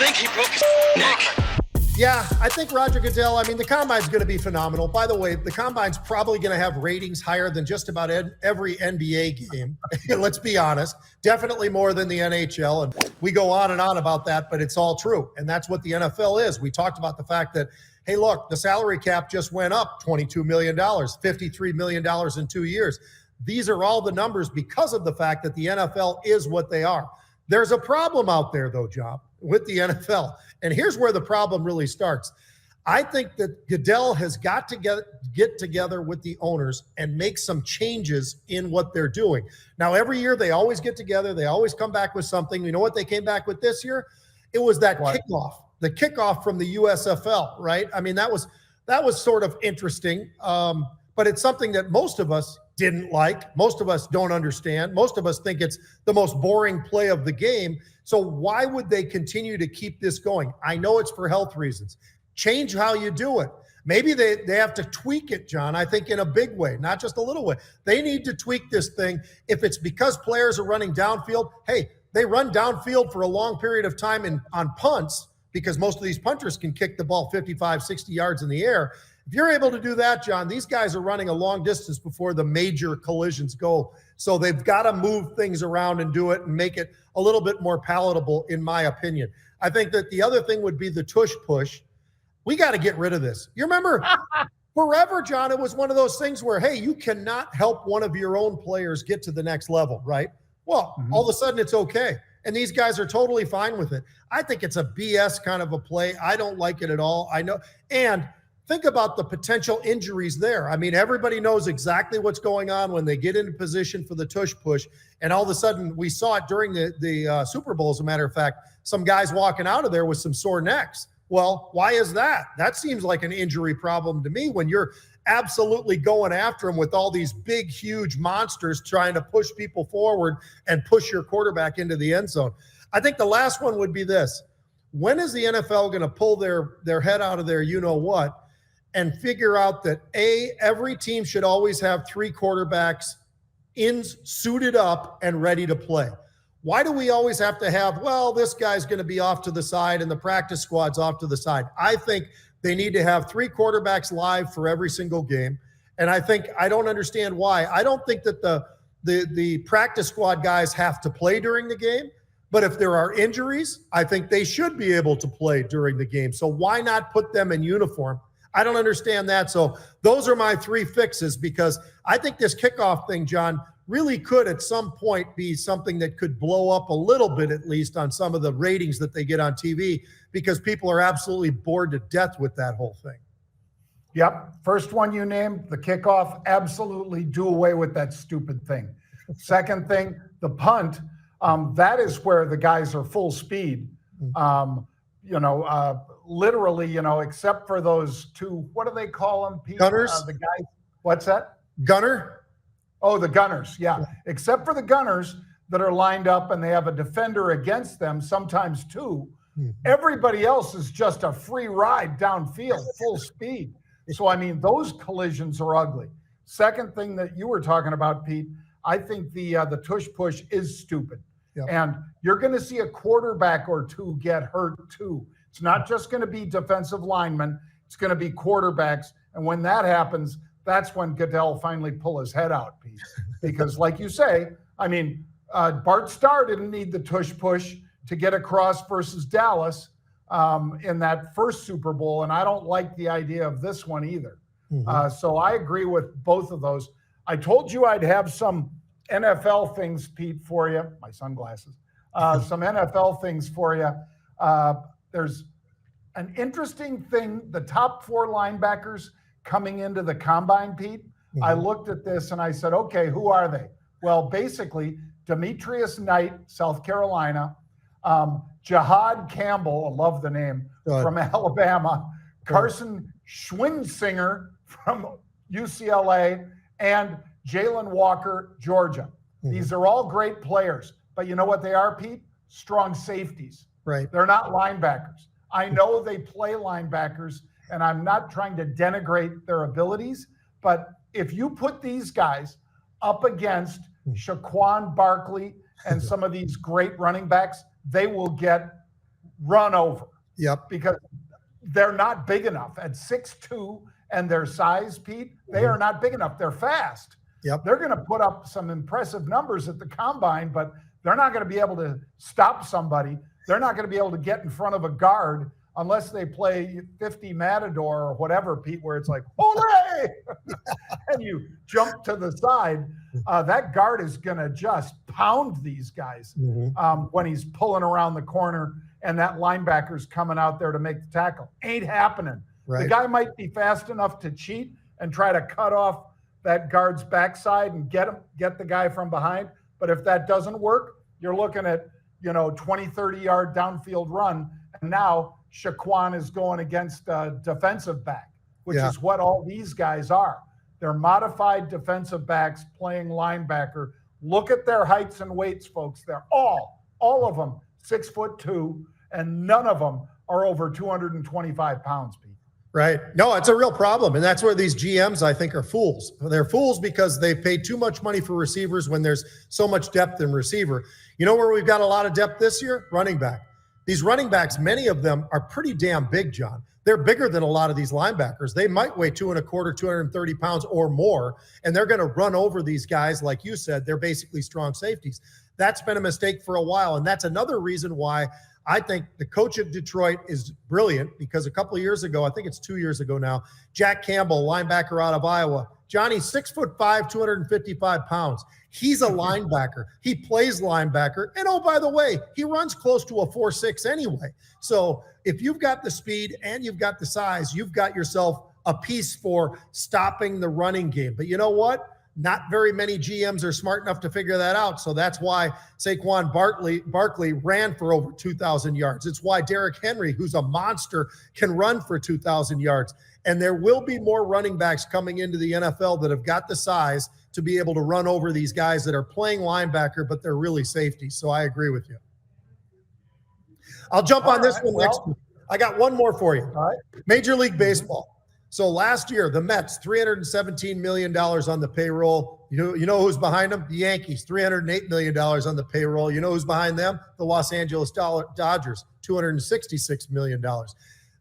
think he broke his neck. Yeah, I think Roger Goodell, I mean, the Combine's going to be phenomenal. By the way, the Combine's probably going to have ratings higher than just about every NBA game. Let's be honest. Definitely more than the NHL. And we go on and on about that, but it's all true. And that's what the NFL is. We talked about the fact that, hey, look, the salary cap just went up $22 million, $53 million in 2 years. These are all the numbers because of the fact that the NFL is what they are. There's a problem out there, though, John, with the NFL. And here's where the problem really starts. I think that Goodell has got to get together with the owners and make some changes in what they're doing. Now, every year they always get together. They always come back with something. You know what they came back with this year? It was that kickoff, the kickoff from the USFL, right? I mean, that was sort of interesting, but it's something that most of us didn't like. Most of us don't understand. Most of us think it's the most boring play of the game. So why would they continue to keep this going? I know it's for health reasons. Change how you do it. Maybe they have to tweak it, John, I think in a big way, not just a little way. They need to tweak this thing. If it's because players are running downfield, hey, they run downfield for a long period of time on punts because most of these punters can kick the ball 55, 60 yards in the air. If you're able to do that, John, these guys are running a long distance before the major collisions go. So they've got to move things around and do it and make it a little bit more palatable, in my opinion. I think that the other thing would be the tush push. We got to get rid of this. You remember forever, John, it was one of those things where, hey, you cannot help one of your own players get to the next level, right? Well, all of a sudden it's okay. And these guys are totally fine with it. I think it's a BS kind of a play. I don't like it at all. I know. And think about the potential injuries there. I mean, everybody knows exactly what's going on when they get into position for the tush push. And all of a sudden, we saw it during the Super Bowl, as a matter of fact, some guys walking out of there with some sore necks. Well, why is that? That seems like an injury problem to me when you're absolutely going after them with all these big, huge monsters trying to push people forward and push your quarterback into the end zone. I think the last one would be this. When is the NFL going to pull their head out of their you-know-what and figure out that, every team should always have three quarterbacks suited up and ready to play? Why do we always have to have, well, this guy's going to be off to the side and the practice squad's off to the side? I think they need to have three quarterbacks live for every single game. And I don't understand why. I don't think that the practice squad guys have to play during the game. But if there are injuries, I think they should be able to play during the game. So why not put them in uniform? I don't understand that. So those are my three fixes, because I think this kickoff thing, John, really could at some point be something that could blow up a little bit, at least on some of the ratings that they get on TV, because people are absolutely bored to death with that whole thing. Yep. First one you named, the kickoff, absolutely do away with that stupid thing. Second thing, the punt, that is where the guys are full speed. Literally, except for those two, what do they call them, Pete? Gunners? The guys, what's that? Gunner? Oh, the gunners, yeah. Except for the gunners that are lined up and they have a defender against them, sometimes two. Everybody else is just a free ride downfield, full speed. So, I mean, those collisions are ugly. Second thing that you were talking about, Pete, I think the tush push is stupid. Yep. And you're going to see a quarterback or two get hurt too. It's not just going to be defensive linemen. It's going to be quarterbacks. And when that happens, that's when Goodell finally pull his head out, Pete. Because like you say, I mean, Bart Starr didn't need the tush push to get across versus Dallas in that first Super Bowl. And I don't like the idea of this one either. So I agree with both of those. I told you I'd have some NFL things, Pete, for you. My sunglasses. Some NFL things for you. There's an interesting thing. The top four linebackers coming into the combine, Pete. I looked at this and I said, okay, who are they? Well, basically, Demetrius Knight, South Carolina, Jihad Campbell, I love the name, from Alabama, Carson Schwinsinger from UCLA, and Jalen Walker, Georgia. These are all great players, but you know what they are, Pete? Strong safeties. Right. They're not linebackers. I know they play linebackers, and I'm not trying to denigrate their abilities, but if you put these guys up against Shaquan Barkley and some of these great running backs, they will get run over. Yep. Because they're not big enough at 6'2" and their size, Pete. They are not big enough. They're fast. Yep. They're going to put up some impressive numbers at the combine, but they're not going to be able to stop somebody. They're not going to be able to get in front of a guard unless they play 50 Matador or whatever, Pete, where it's like, ole! And you jump to the side. That guard is going to just pound these guys when he's pulling around the corner and that linebacker's coming out there to make the tackle. Ain't happening. Right. The guy might be fast enough to cheat and try to cut off that guard's backside and get the guy from behind. But if that doesn't work, you're looking at, 20, 30-yard downfield run. And now Shaquan is going against a defensive back, which is what all these guys are. They're modified defensive backs playing linebacker. Look at their heights and weights, folks. They're all of them 6'2", and none of them are over 225 pounds, Pete. Right. No, it's a real problem. And that's where these GMs, I think, are fools. They're fools because they pay too much money for receivers when there's so much depth in receiver. You know where we've got a lot of depth this year? Running back. These running backs, many of them are pretty damn big, John. They're bigger than a lot of these linebackers. They might weigh 225, 230 pounds or more, and they're going to run over these guys. Like you said, they're basically strong safeties. That's been a mistake for a while, and that's another reason why I think the coach at Detroit is brilliant, because a couple of years ago, I think it's 2 years ago now, Jack Campbell, linebacker out of Iowa. Johnny's 6'5", 255 pounds. He's a linebacker. He plays linebacker. And oh, by the way, he runs close to a 4.6 anyway. So if you've got the speed and you've got the size, you've got yourself a piece for stopping the running game. But you know what? Not very many GMs are smart enough to figure that out. So that's why Saquon Barkley ran for over 2,000 yards. It's why Derrick Henry, who's a monster, can run for 2,000 yards. And there will be more running backs coming into the NFL that have got the size to be able to run over these guys that are playing linebacker, but they're really safety. So I agree with you. I'll jump on this one next week. I got one more for you. All right. Major League Baseball. So last year, the Mets, $317 million on the payroll. You know who's behind them? The Yankees, $308 million on the payroll. You know who's behind them? The Los Angeles Dodgers, $266 million.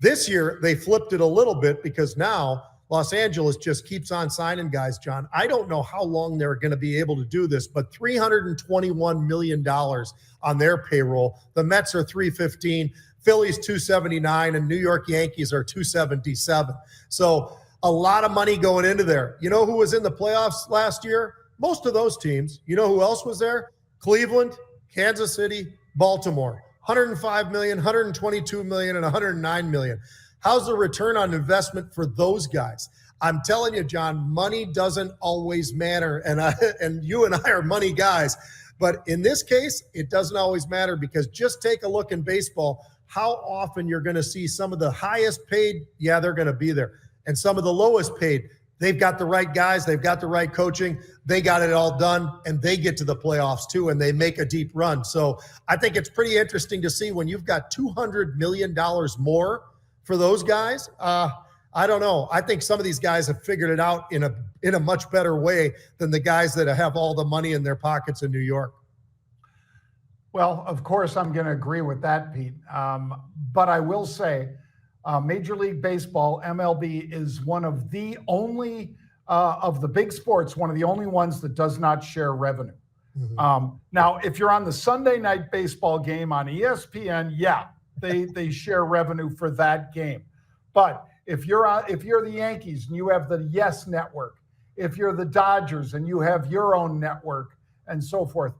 This year, they flipped it a little bit because now Los Angeles just keeps on signing guys, John. I don't know how long they're going to be able to do this, but $321 million on their payroll. The Mets are $315, Phillies $279, and New York Yankees are $277. So a lot of money going into there. You know who was in the playoffs last year? Most of those teams. You know who else was there? Cleveland, Kansas City, Baltimore. 105 million, 122 million, and 109 million. How's the return on investment for those guys? I'm telling you, John, money doesn't always matter. And you and I are money guys. But in this case, it doesn't always matter, because just take a look in baseball, how often you're going to see some of the highest paid, yeah, they're going to be there. And some of the lowest paid, they've got the right guys, they've got the right coaching, they got it all done, and they get to the playoffs too, and they make a deep run. So I think it's pretty interesting to see when you've got $200 million more for those guys. I don't know. I think some of these guys have figured it out in a much better way than the guys that have all the money in their pockets in New York. Well, of course, I'm going to agree with that, Pete. But I will say, Major League Baseball, MLB, is one of the only of the big sports, one of the only ones that does not share revenue. Mm-hmm. Now, if you're on the Sunday night baseball game on ESPN, yeah, they share revenue for that game. But if you're the Yankees and you have the Yes Network, if you're the Dodgers and you have your own network and so forth,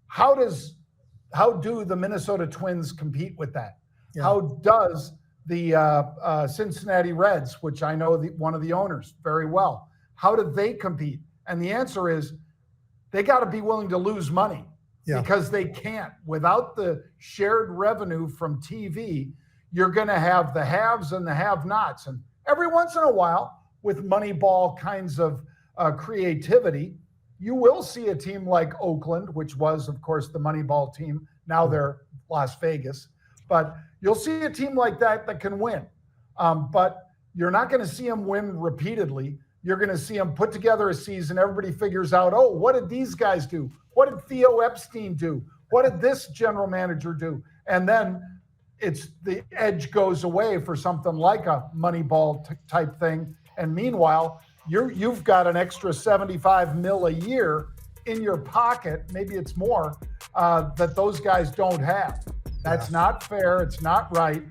how do the Minnesota Twins compete with that? Yeah. How does the Cincinnati Reds, which I know one of the owners very well, how do they compete? And the answer is they got to be willing to lose money, because they can't. Without the shared revenue from TV, you're going to have the haves and the have-nots. And every once in a while, with Moneyball kinds of creativity, you will see a team like Oakland, which was, of course, the Moneyball team. Now they're Las Vegas. But you'll see a team like that can win. But you're not going to see them win repeatedly. You're going to see them put together a season. Everybody figures out, oh, what did these guys do? What did Theo Epstein do? What did this general manager do? And then it's the edge goes away for something like a Moneyball type thing. And meanwhile, you've got an extra 75 mil a year in your pocket, maybe it's more, that those guys don't have. That's not fair. It's not right.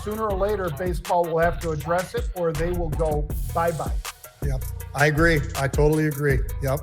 Sooner or later, baseball will have to address it, or they will go bye-bye. Yep. I agree. I totally agree. Yep.